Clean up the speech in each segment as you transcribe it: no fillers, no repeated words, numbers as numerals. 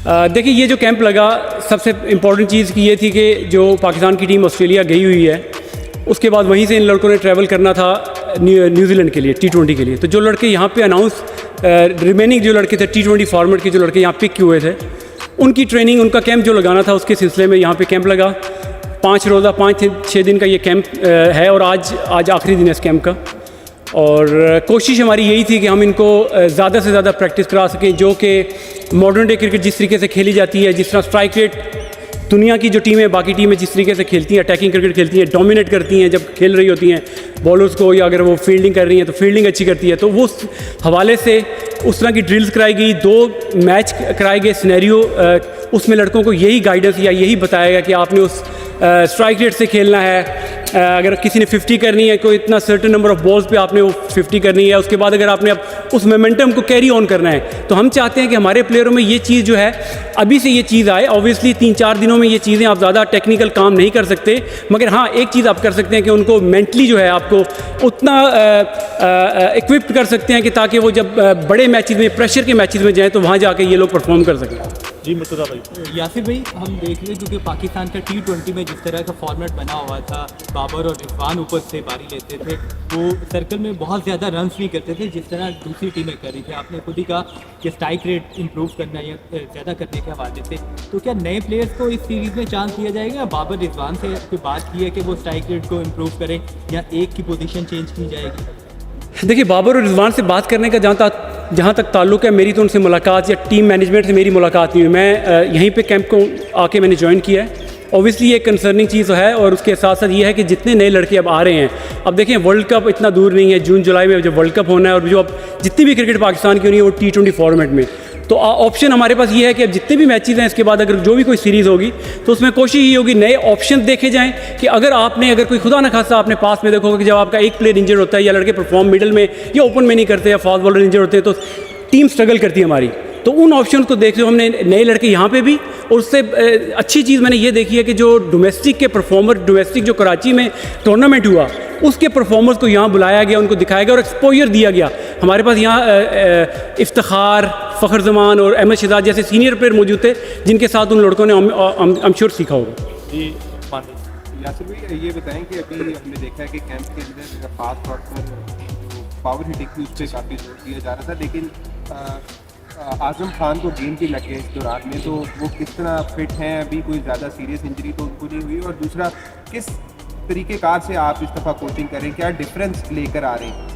देखिए ये जो कैंप लगा, सबसे इम्पॉर्टेंट चीज़ की ये थी कि जो पाकिस्तान की टीम ऑस्ट्रेलिया गई हुई है, उसके बाद वहीं से इन लड़कों ने ट्रैवल करना था न्यूजीलैंड के लिए T20 के लिए। तो जो लड़के यहाँ पे अनाउंस रिमेनिंग जो लड़के थे T20 फॉर्मेट के जो लड़के यहाँ पिक हुए थे, उनकी ट्रेनिंग, उनका कैंप जो लगाना था, उसके सिलसिले में यहाँ पे कैंप लगा। 5 रोज़ा 5-6 दिन का ये कैंप है और आज आखिरी दिन है इस कैंप का। और कोशिश हमारी यही थी कि हम इनको ज़्यादा से ज़्यादा प्रैक्टिस करा सकें, जो कि मॉडर्न डे क्रिकेट जिस तरीके से खेली जाती है, जिस तरह स्ट्राइक रेट दुनिया की जो टीमें, बाकी टीमें जिस तरीके से खेलती हैं, अटैकिंग क्रिकेट खेलती हैं, डोमिनेट करती हैं जब खेल रही होती हैं बॉलर्स को, या अगर वो फील्डिंग कर रही हैं तो फील्डिंग अच्छी करती है, तो वो उस हवाले से उस तरह की ड्रिल्स कराई गई। 2 मैच कराए गए सिनेरियो, उसमें लड़कों को यही गाइडेंस या यही बताया गया कि आपने उस स्ट्राइक रेट से खेलना है। अगर किसी ने 50 करनी है, कोई इतना सर्टेन नंबर ऑफ बॉल्स पे आपने वो 50 करनी है, उसके बाद अगर आपने अब उस मोमेंटम को कैरी ऑन करना है, तो हम चाहते हैं कि हमारे प्लेयरों में ये चीज़ जो है अभी से ये चीज़ आए। ऑब्वियसली 3-4 दिनों में ये चीज़ें आप ज़्यादा टेक्निकल काम नहीं कर सकते, मगर हाँ एक चीज़ आप कर सकते हैं कि उनको मेंटली जो है आपको उतना इक्विप्ड कर सकते हैं कि ताकि वो जब बड़े मैचेस में, प्रेशर के मैचेस में जाएँ तो वहाँ जाके ये लोग परफॉर्म कर सकें। जी मुर्तज़ा भाई। यासिर भाई, हम देख रहे हैं क्योंकि पाकिस्तान का T20 में जिस तरह का फॉर्मेट बना हुआ था, बाबर और रिजवान ऊपर से बारी लेते थे, वो सर्कल में बहुत ज़्यादा रन्स नहीं करते थे जिस तरह दूसरी टीमें कर रही थी। आपने खुद ही कहा कि स्ट्राइक रेट इंप्रूव करना या ज़्यादा करने के हवाले से, तो क्या नए प्लेयर्स को इस सीरीज़ में चांस दिया जाएगा, या बाबर रिजवान से कोई बात की है कि वो स्ट्राइक रेट को इम्प्रूव करें, या एक की पोजीशन चेंज की जाएगी? देखिए, बाबर और रिजवान से बात करने का जहाँ तक ताल्लुक़ है, मेरी तो उनसे मुलाकात या टीम मैनेजमेंट से मेरी मुलाकात नहीं हुई। मैं यहीं पे कैंप को आके मैंने ज्वाइन किया है। ऑब्वियसली ये कंसर्निंग चीज़ है, और उसके साथ साथ ये है कि जितने नए लड़के अब आ रहे हैं, अब देखें वर्ल्ड कप इतना दूर नहीं है, जून-जुलाई में जब वर्ल्ड कप होना है, और जो अब जितनी भी क्रिकेट पाकिस्तान की हो रही है वो T20 फॉर्मेट में, तो ऑप्शन हमारे पास ये है कि अब जितने भी मैचेस हैं, इसके बाद अगर जो भी कोई सीरीज़ होगी तो उसमें कोशिश ये होगी नए ऑप्शन देखे जाएं कि अगर कोई खुदा न खासा आपने पास में देखोगे कि जब आपका एक प्लेयर इंजर्ड होता है, या लड़के परफॉर्म मिडल में या ओपन में नहीं करते, या फास्ट बॉलर इंजर्ड होते हैं, तो टीम स्ट्रगल करती है हमारी। तो उन ऑप्शन को देख लो हमने, नए लड़के यहाँ पे भी, और उससे अच्छी चीज़ मैंने ये देखी है कि जो डोमेस्टिक के परफॉर्मर, डोमेस्टिक जो कराची में टूर्नामेंट हुआ, उसके परफॉर्मर्स को यहाँ बुलाया गया, उनको दिखाया गया और एक्सपोजर दिया गया। हमारे पास यहाँ इफ्तिखार, फ़खर जमान और अहमद शहजाद जैसे सीनियर प्लेयर मौजूद थे, जिनके साथ उन लड़कों ने I'm sure सीखा होगा। जी यासिर भाई, ये बताएं कि अभी हमने देखा है कि कैंप के अंदर खास तौर पर पावर हिटिंग की उस पर काफ़ी जोर दिया जा रहा था, लेकिन आजम खान को गेम भी लगे इस दौरान में, तो वो किस तरह फिट हैं? अभी कोई ज़्यादा सीरियस इंजरी तो उनको नहीं हुई? और दूसरा, किस तरीक़ेकार से आप इस दफ़ा कोचिंग करें, क्या डिफरेंस लेकर आ रहे हैं?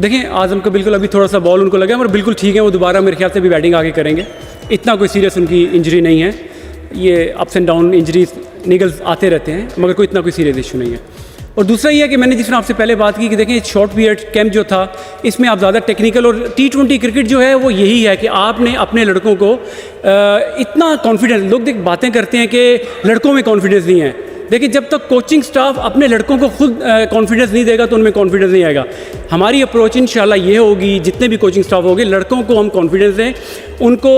देखें, आज़म का बिल्कुल अभी थोड़ा सा बॉल उनको लगा, मगर बिल्कुल ठीक है, वो दोबारा मेरे ख्याल से भी बैटिंग आगे करेंगे। इतना कोई सीरियस उनकी इंजरी नहीं है, ये ups and down injuries Nicholls आते रहते हैं, मगर कोई इतना कोई सीरियस इशू नहीं है। और दूसरा ये है कि मैंने जिस तरह आपसे पहले बात की कि देखें, शॉर्ट पीरियड कैंप जो था, इसमें आप ज़्यादा टेक्निकल, और T20 क्रिकेट जो है वो यही है कि आपने अपने लड़कों को इतना कॉन्फिडेंस, लोग बातें करते हैं कि लड़कों में कॉन्फिडेंस नहीं है। देखिए, जब तक कोचिंग स्टाफ अपने लड़कों को खुद कॉन्फिडेंस नहीं देगा तो उनमें कॉन्फिडेंस नहीं आएगा। हमारी अप्रोच इंशाल्लाह ये होगी, जितने भी कोचिंग स्टाफ होंगे, लड़कों को हम कॉन्फिडेंस दें, उनको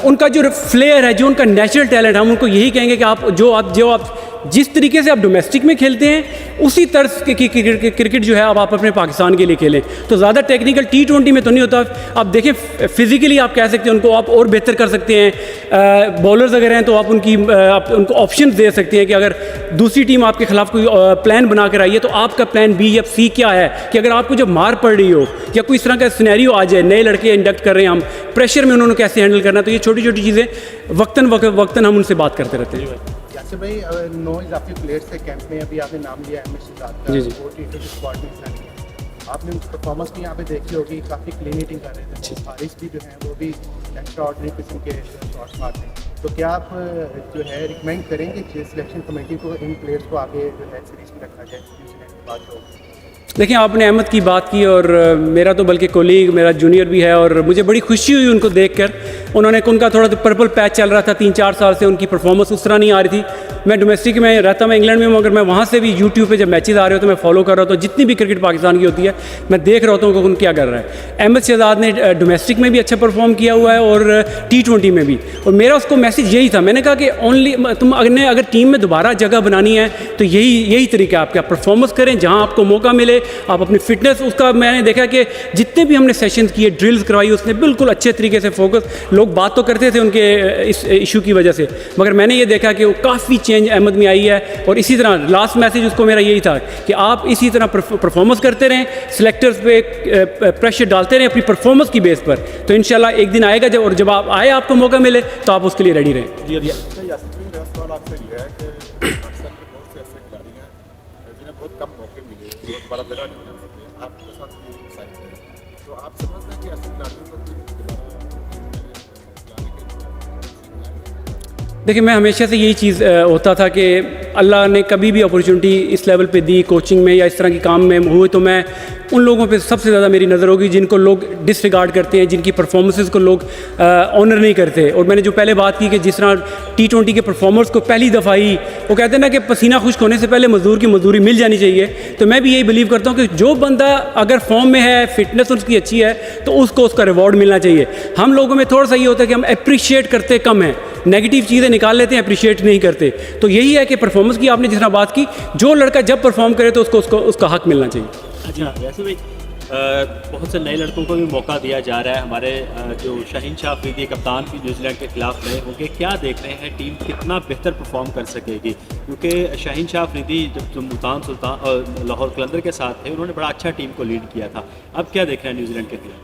उनका जो फ्लेयर है, जो उनका नेचुरल टैलेंट है, हम उनको यही कहेंगे कि आप जिस तरीके से आप डोमेस्टिक में खेलते हैं, उसी तर्ज की क्रिकेट जो है अब आप अपने पाकिस्तान के लिए खेलें। तो ज़्यादा टेक्निकल T20 में तो नहीं होता। आप देखें, फिज़िकली आप कह सकते हैं उनको, आप और बेहतर कर सकते हैं। बॉलर्स अगर हैं तो आप उनको ऑप्शन दे सकते हैं कि अगर दूसरी टीम आपके खिलाफ कोई प्लान बना कर आई है, तो आपका प्लान B या C क्या है, कि अगर आपको जब मार पड़ रही हो या कोई इस तरह का सिनेरियो आ जाए, नए लड़के इंडक्ट कर रहे हैं हम, प्रेशर में उन्होंने कैसे हैंडल करना। तो ये छोटी छोटी चीज़ें वक्तन हम उनसे बात करते रहते हैं। यासिर भाई, 9 इजाफी प्लेयर्स थे कैंप में, अभी आपने नाम लिया अहमद शहजाद का, वो T20 स्क्वाड में हिस्सा लिया। आपने उनकी परफॉर्मेंस भी यहाँ पे देखी होगी, काफ़ी क्लीन हिटिंग कर रहे थे। हारिस भी जो है वो भी एक्स्ट्रा ऑर्डिनरी किस्म के शॉट्स मारते हैं। तो क्या आप जो है रिकमेंड करेंगे कि सिलेक्शन कमेटी को इन प्लेयर्स को आगे जो है सीरीज में रखा जाए? न्यूजीलैंड की बात हो। देखिए, आपने अहमद की बात की, और मेरा तो बल्कि कोलीग, मेरा जूनियर भी है, और मुझे बड़ी खुशी हुई उनको देखकर। उनका थोड़ा तो पर्पल पैच चल रहा था 3-4 साल से, उनकी परफॉर्मेंस उस तरह नहीं आ रही थी। मैं डोमेस्टिक में रहता, मैं इंग्लैंड में हूँ, मगर मैं वहाँ से भी यूट्यूब पे जब मैचेस आ रहे होते हैं मैं फॉलो कर रहा होता हूँ, जितनी भी क्रिकेट पाकिस्तान की होती है मैं देख रहा होता हूँ कि कौन क्या कर रहा है। अहमद शहजाद ने डोमेस्टिक में भी अच्छा परफॉर्म किया हुआ है और T20 में भी, और मेरा उसको मैसेज यही था, मैंने कहा कि ओनली तुम अगर टीम में दोबारा जगह बनानी है तो यही तरीका है आपका, परफॉर्मेंस करें जहाँ आपको मौका मिले, आप अपनी फिटनेस उसका, मैंने देखा कि जितने भी हमने सेशंस किए, ड्रिल्स करवाई, उसने बिल्कुल अच्छे तरीके से फोकस, लोग बात तो करते थे उनके इस इशू की वजह से, मगर मैंने ये देखा कि वो काफ़ी चेंज अहमद में आई है। और इसी तरह लास्ट मैसेज उसको मेरा यही था कि आप इसी तरह परफॉर्मेंस करते रहें, सिलेक्टर्स पे प्रेशर डालते रहें अपनी परफॉर्मेंस की बेस पर, तो इंशाल्लाह एक दिन आएगा जब आप आए, आपको मौका मिले तो आप उसके लिए रेडी रहें। आपसे ये है कि पाकिस्तान के बहुत से ऐसे खिलाड़ी हैं जिन्हें बहुत कम मौके मिले, बहुत बड़ा दर्जा नहीं मिल सकते, आपके साथ भी साइन करें, तो आप समझते हैं कि ऐसे खिलाड़ियों को देखिए, मैं हमेशा से यही चीज़ होता था कि अल्लाह ने कभी भी अपॉर्चुनिटी इस लेवल पे दी, कोचिंग में या इस तरह की काम में हुए, तो मैं उन लोगों पे सबसे ज़्यादा मेरी नज़र होगी जिनको लोग डिसरिगार्ड करते हैं, जिनकी परफॉर्मेंसेस को लोग ऑनर नहीं करते। और मैंने जो पहले बात की कि जिस तरह T20 के परफॉर्मर्स को पहली दफ़ा ही वो कहते हैं ना कि पसीना खुश्क होने से पहले मज़दूर की मजदूरी मिल जानी चाहिए, तो मैं भी यही बिलीव करता हूँ कि जो बंदा अगर फॉर्म में है, फिटनेस उसकी अच्छी है, तो उसको उसका रिवॉर्ड मिलना चाहिए। हम लोगों में थोड़ा सा ये होता है कि हम अप्रिशिएट करते कम हैं, नेगेटिव चीज़ें निकाल लेते हैं, अप्रिशिएट नहीं करते। तो यही है कि परफॉर्मेंस की आपने जिस तरह बात की, जो लड़का जब परफॉर्म करे तो उसको उसका हक मिलना चाहिए। अच्छा वैसे भाई बहुत से नए लड़कों को भी मौका दिया जा रहा है। हमारे जो शाहीन शाह अफरीदी कप्तान भी न्यूजीलैंड के खिलाफ नए होंगे, क्या देख रहे हैं टीम कितना बेहतर परफॉर्म कर सकेगी? क्योंकि शाहीन शाह अफरीदी जब मुल्तान सुल्तान और लाहौर कलंदर के साथ थे, उन्होंने बड़ा अच्छा टीम को लीड किया था। अब क्या देख रहे हैं न्यूजीलैंड के खिलाफ?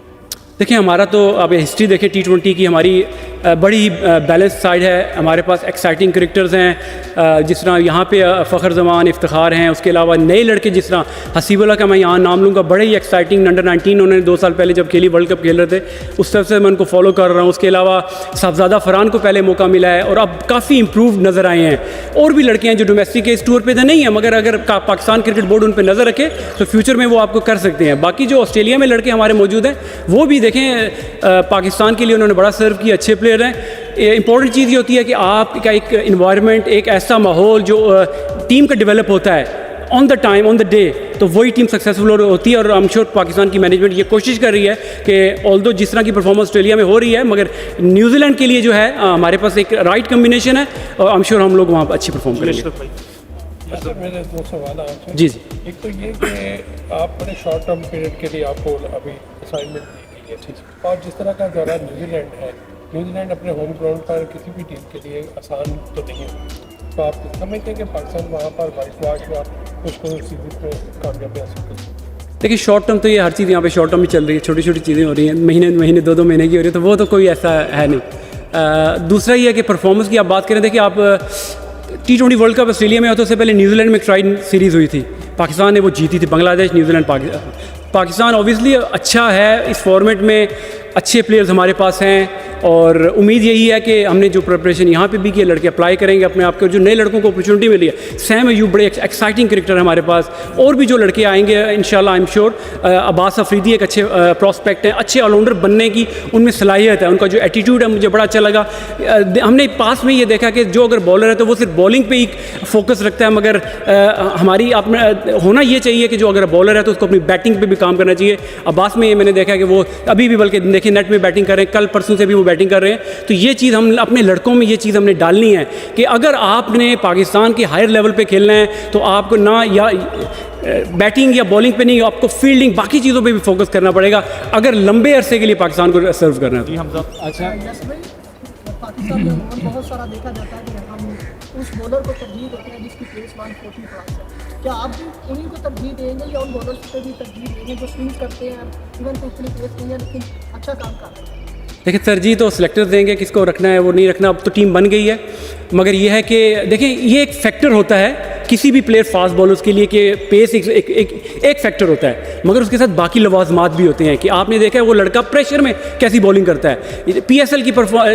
देखिए, हमारा तो अब हिस्ट्री देखें T20 की, हमारी बड़ी बैलेंस साइड है। हमारे पास एक्साइटिंग क्रिकेटर्स हैं, जिस तरह यहाँ पे फ़खर जमान, इफ्तिखार हैं, उसके अलावा नए लड़के जिस तरह हसीबुल्लाह का मैं यहाँ नाम लूँगा, बड़े ही एक्साइटिंग अंडर 19 उन्होंने 2 साल पहले जब खेली, वर्ल्ड कप खेल रहे थे, उस तरफ से मैं उनको फॉलो कर रहा हूँ। उसके अलावा साहबजादा फरहान को पहले मौका मिला है और अब काफ़ी इम्प्रूव नज़र आए हैं। और भी लड़के हैं जो डोमेस्टिक के इस टूर पर तो नहीं है, मगर अगर पाकिस्तान क्रिकेट बोर्ड उन पर नज़र रखे तो फ्यूचर में वो आपको कर सकते हैं। बाकी जो ऑस्ट्रेलिया में लड़के हमारे मौजूद हैं, वो भी देखें पाकिस्तान के लिए उन्होंने बड़ा सर्व किया, अच्छे प्लेयर हैं। इंपॉर्टेंट चीज़ ये होती है कि आपका एक इन्वायरमेंट, एक ऐसा माहौल जो टीम का डेवलप होता है on the time, on the day, तो वही टीम सक्सेसफुल होती है। और आई एम श्योर पाकिस्तान की मैनेजमेंट ये कोशिश कर रही है कि ऑल्दो जिस तरह की परफॉर्मेंस ऑस्ट्रेलिया में हो रही है, मगर न्यूजीलैंड के लिए जो है हमारे पास एक राइट कम्बिनेशन है और आई एम श्योर हम लोग वहाँ पर अच्छी परफॉर्म करेंगे। सर मेरे 2 सवाल आपसे। जी जी। एक तो ये कि आप बड़े शॉर्ट टर्म पीरियड के लिए आपको अभी असाइनमेंट दी गई है, ठीक है, और जिस तरह का दौरा न्यूजीलैंड है, न्यूजीलैंड अपने होम ग्राउंड पर किसी भी टीम के लिए आसान तो नहीं है, तो आप समझते हैं कि पाकिस्तान वहाँ पर वाइट वॉश या उसको सीरीज में कामयाबी हासिल कर सकते हैं? देखिए, शॉर्ट टर्म तो ये हर चीज़ यहाँ पे शॉर्ट टर्म ही चल रही है, छोटी छोटी चीज़ें हो रही हैं, महीने 2 महीने की हो रही है, तो वो तो कोई ऐसा है नहीं। दूसरा ये है कि परफॉर्मेंस की आप बात करें, देखिए आप T20 वर्ल्ड कप ऑस्ट्रेलिया में होता, उससे पहले न्यूजीलैंड में एक ट्राई सीरीज़ हुई थी, पाकिस्तान ने वो जीती थी, बांग्लादेश न्यूजीलैंड पाकिस्तान ऑब्वियसली अच्छा है इस फॉर्मेट में, अच्छे प्लेयर्स हमारे पास हैं और उम्मीद यही है कि हमने जो प्रिपरेशन यहाँ पे भी की, लड़के अप्लाई करेंगे अपने आप के। जो नए लड़कों को अपॉर्चुनिटी मिली है, सैम अयूब बड़े एक्साइटिंग क्रिकेटर है हमारे पास, और भी जो लड़के आएंगे इंशाल्लाह I am sure. Abbas Afridi एक अच्छे प्रॉस्पेक्ट हैं, अच्छे ऑलराउंडर बनने की उनमें सलाहियत है, उनका जो एटीट्यूड है मुझे बड़ा अच्छा लगा। हमने पास में ये देखा कि जो अगर बॉलर है तो वो सिर्फ बॉलिंग पे ही फोकस रखता है, मगर हमारी होना ये चाहिए कि जो अगर बॉलर है तो उसको अपनी बैटिंग पे भी काम करना चाहिए। अब्बास में ये मैंने देखा कि वो अभी भी, बल्कि देखिए नेट में बैटिंग कर रहे हैं, कल परसों से भी वो बैटिंग कर रहे हैं। तो ये चीज़ हम अपने लड़कों में ये चीज़ हमने डालनी है कि अगर आपने पाकिस्तान के हायर लेवल पे खेलना है तो आपको ना या बैटिंग या बॉलिंग पे नहीं, आपको फील्डिंग, बाकी चीज़ों पे भी फोकस करना पड़ेगा अगर लंबे अरसे के लिए पाकिस्तान को सर्व करना है। अच्छा, पाकिस्तान में बहुत सारा देखा जाता है कि हम उस बॉलर को तरजीह देते हैं जिसकी पेस 140 प्लस है। क्या आप भी उन्हीं को तरजीह देंगे या उन बॉलर्स को भी तरजीह देंगे जो स्विंग करते हैं, इवन तो उतनी पेस नहीं है लेकिन अच्छा काम कर रहे हैं? देखिए, तरजीह तो सिलेक्टर्स देंगे, किसको रखना है वो नहीं रखना, अब तो टीम बन गई है। मगर ये है कि देखिए, ये एक फैक्टर होता है किसी भी प्लेयर फास्ट बॉलर्स के लिए कि पेस एक फैक्टर होता है, मगर उसके साथ बाकी लवाजमात भी होते हैं कि आपने देखा है वो लड़का प्रेशर में कैसी बॉलिंग करता है। PSL की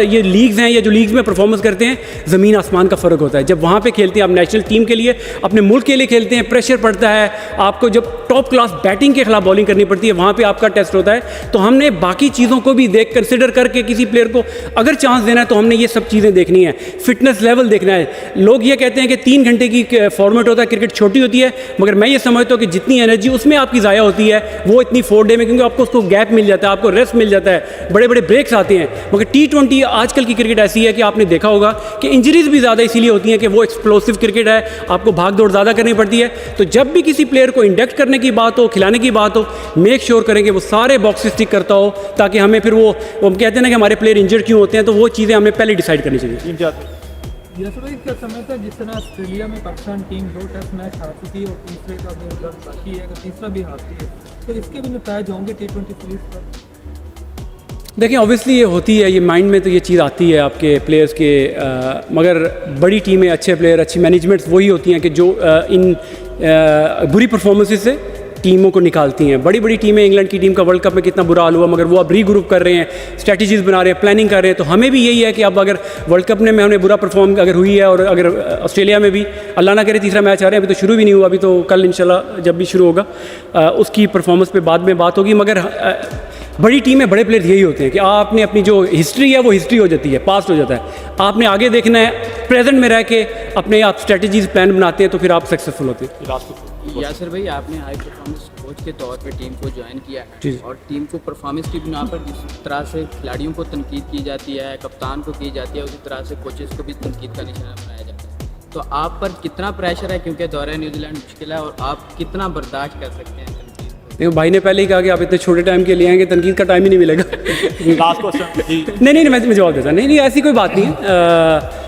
ये लीग्स हैं या जो लीग्स में परफॉर्मेंस करते हैं, ज़मीन आसमान का फ़र्क होता है। जब वहाँ पे खेलते हैं आप नेशनल टीम के लिए, अपने मुल्क के लिए खेलते हैं, प्रेशर पड़ता है आपको, जब टॉप क्लास बैटिंग के खिलाफ बॉलिंग करनी पड़ती है वहाँ पे आपका टेस्ट होता है। तो हमने बाकी चीज़ों को भी कंसिडर करके किसी प्लेयर को अगर चांस देना है तो हमने ये सब चीज़ें देखनी है, फिटनेस लेवल देखना है। लोग ये कहते हैं कि 3 घंटे की फॉर्मेट होता है, क्रिकेट छोटी होती है, मगर मैं ये समझता हूँ कि जितनी एनर्जी उसमें आपकी ज़ाया होती है वो इतनी 4 डे में, क्योंकि आपको उसको गैप मिल जाता है, आपको रेस्ट मिल जाता है, बड़े बड़े ब्रेक्स आते हैं। मगर T20 आजकल की क्रिकेट ऐसी है कि आपने देखा होगा कि इंजरीज भी ज़्यादा इसीलिए होती हैं कि वो एक्सप्लोसिव क्रिकेट है, आपको भाग दौड़ ज़्यादा करनी पड़ती है। तो जब भी किसी प्लेयर को इंडक्ट करने की बात हो, खिलाने की बात हो, मेक श्योर करें कि वो सारे बॉक्सेस टिक करता हो, ताकि हमें फिर वो हम कहते हैं ना कि हमारे प्लेयर इंजर्ड क्यों होते हैं, तो वो चीज़ें हमें पहले डिसाइड करनी चाहिए। यासर भाई, क्या समय था जिस तरह ऑस्ट्रेलिया में पाकिस्तान टीम 2 टेस्ट मैच हारती थी और तीसरे का भी रिजल्ट बाकी है, अगर तीसरा भी हारती है तो इसके भी नतीजे होंगे T20 सीरीज पर? देखिए ऑब्वियसली ये होती है, ये माइंड में तो ये चीज़ आती है आपके प्लेयर्स के, मगर बड़ी टीमें, अच्छे प्लेयर, अच्छी मैनेजमेंट्स वही होती हैं कि जो इन बुरी परफॉर्मेंसेस से टीमों को निकालती हैं। बड़ी बड़ी टीमें, इंग्लैंड की टीम का वर्ल्ड कप में कितना बुरा हाल हुआ, मगर वो अब रीग्रुप कर रहे हैं, स्ट्रेटजीज बना रहे हैं, प्लानिंग कर रहे हैं। तो हमें भी यही है कि अब अगर वर्ल्ड कप में हमने बुरा परफॉर्म अगर हुई है, और अगर ऑस्ट्रेलिया में भी अल्लाह ना करे तीसरा मैच आ रहे हैं, अभी तो शुरू भी नहीं हुआ, अभी तो कल इंशाल्लाह जब भी शुरू होगा उसकी परफॉर्मेंस पे बाद में बात होगी। मगर बड़ी टीमें, बड़े प्लेयर यही होते हैं कि आपने अपनी जो हिस्ट्री है वो हिस्ट्री हो जाती है, पास्ट हो जाता है, आपने आगे देखना है, प्रेजेंट में रह के अपने आप स्ट्रेटजीज प्लान बनाते हैं, तो फिर आप सक्सेसफुल होते हैं। यासर भाई, आपने हाई परफॉर्मेंस कोच के तौर पे टीम को ज्वाइन किया जी। है और टीम को परफॉर्मेंस की बिना पर जिस तरह से खिलाड़ियों को तनकीद की जाती है, कप्तान को की जाती है, उसी तरह से कोचेस को भी तनकीद का निशाना बनाया जाता है। तो आप पर कितना प्रेशर है, क्योंकि दौरे न्यूजीलैंड मुश्किल है, और आप कितना बर्दाश्त कर सकते हैं तनकीद को? देखो भाई ने पहले ही कहा कि आप इतने छोटे टाइम के लिए आएंगे, तनकीद का टाइम ही नहीं मिलेगा। लास्ट क्वेश्चन जी। नहीं मैं जवाब देता नहीं, ऐसी कोई बात नहीं है।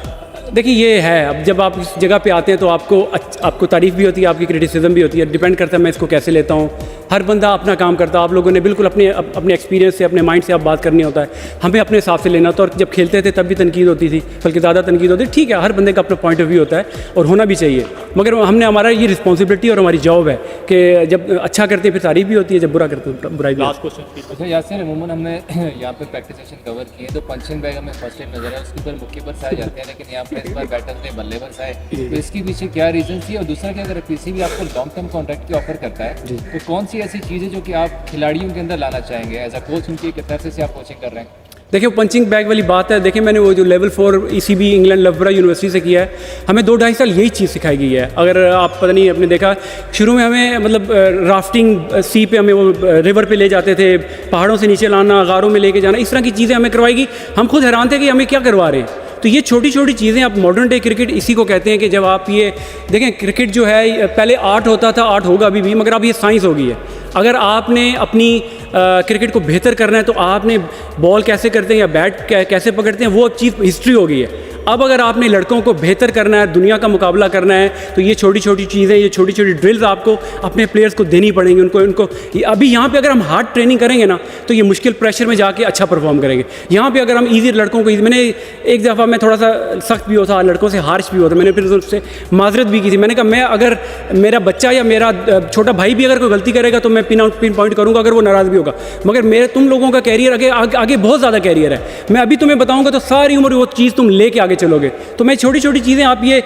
देखिए ये है, अब जब आप इस जगह पे आते हैं तो आपको तारीफ़ भी होती है, आपकी क्रिटिसिज्म भी होती है, डिपेंड करता है मैं इसको कैसे लेता हूँ। हर बंदा अपना काम करता है, आप लोगों ने बिल्कुल अपने एक्सपीरियंस से, अपने माइंड से आप बात करनी होता है, हमें अपने हिसाब से लेना होता है। और जब खेलते थे तब भी तनकीद होती थी, बल्कि ज़्यादा तनकीद होती है। ठीक है, हर बंदे का अपना पॉइंट ऑफ व्यू होता है और होना भी चाहिए, मगर हमारा ये रिस्पॉन्सिबिलिटी और हमारी जॉब है कि जब अच्छा करते हैं फिर तारीफ़ भी होती है, जब बुरा करते हैं बुराई भी। Last question. अच्छा यासिर, अमूमन हमने यहाँ पे प्रैक्टिस सेशन कवर किए तो पंचिंग बैग हमें फर्स्ट टाइम नजर आया, उसके ऊपर मुक्केबाज आए जाते हैं, लेकिन यहाँ पे इस बार बैटर्स ने बल्लेबाज आए, तो इसके पीछे क्या रीजन थी? और दूसरा कि अगर किसी भी आपको लॉन्ग टर्म कॉन्ट्रैक्ट की ऑफर करता है तो कौन सी ऐसी चीज़ें जो कि आप खिलाड़ियों के अंदर लाना चाहेंगे एज अ कोच, उनकी किस तरह से आप कोचिंग कर रहे हैं? देखिए पंचिंग बैग वाली बात है, देखिए मैंने वो जो लेवल 4 ECB इंग्लैंड लवबरा यूनिवर्सिटी से किया है, हमें 2-2.5 साल यही चीज़ सिखाई गई है। अगर आप पता नहीं आपने देखा, शुरू में हमें मतलब राफ्टिंग सी पे हमें वो रिवर पे ले जाते थे, पहाड़ों से नीचे लाना, गारों में लेके जाना, इस तरह की चीज़ें हमें करवाई गई। हम खुद हैरान थे कि हमें क्या करवा रहे हैं। तो ये छोटी छोटी चीज़ें, आप मॉडर्न डे क्रिकेट इसी को कहते हैं कि जब आप ये देखें, क्रिकेट जो है पहले आर्ट होता था, आर्ट होगा अभी भी, मगर अब ये साइंस हो गई है। अगर आपने अपनी क्रिकेट को बेहतर करना है तो आपने बॉल कैसे करते हैं या बैट कैसे पकड़ते हैं, वो अब चीज़ हिस्ट्री हो गई है। अब अगर आपने लड़कों को बेहतर करना है, दुनिया का मुकाबला करना है, तो ये छोटी छोटी चीज़ें, ये छोटी छोटी ड्रिल्स आपको अपने प्लेयर्स को देनी पड़ेंगी। उनको अभी यहाँ पे अगर हम हार्ड ट्रेनिंग करेंगे ना तो ये मुश्किल प्रेशर में जाके अच्छा परफॉर्म करेंगे। यहाँ पे अगर हम ईजी लड़कों को, मैंने एक दफ़ा मैं थोड़ा सा सख्त भी होता, लड़कों से हार्श भी होता, मैंने फिर उससे माजरत भी की थी। मैंने कहा मैं अगर मेरा बच्चा या मेरा छोटा भाई भी अगर कोई गलती करेगा तो मैं पिन पॉइंट करूँगा अगर वो नाराज़ भी होगा, मगर तुम लोगों का कैरियर आगे बहुत ज़्यादा कैरियर है। मैं अभी तुम्हें बताऊँगा तो सारी उम्र वो चीज़ तुम लेके आगे चलोगे। तो मैं छोटी छोटी चीज़ें, आप ये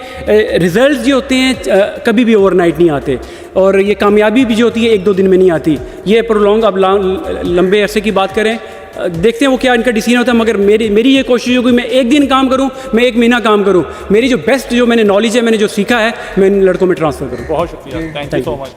रिजल्ट जो होते हैं कभी भी ओवरनाइट नहीं आते, और ये कामयाबी भी जो होती है 1-2 दिन में नहीं आती। ये प्रोलॉन्ग, अब लंबे अरसे की बात करें, देखते हैं वो क्या इनका डिसीजन होता है। मगर मेरी ये कोशिश होगी मैं 1 दिन काम करूं, मैं 1 महीना काम करूं, मेरी जो बेस्ट जो मैंने नॉलेज है, मैंने जो सीखा है, मैं इन लड़कों में ट्रांसफ़र करूं। बहुत शुक्रिया, थैंक यू सो मच।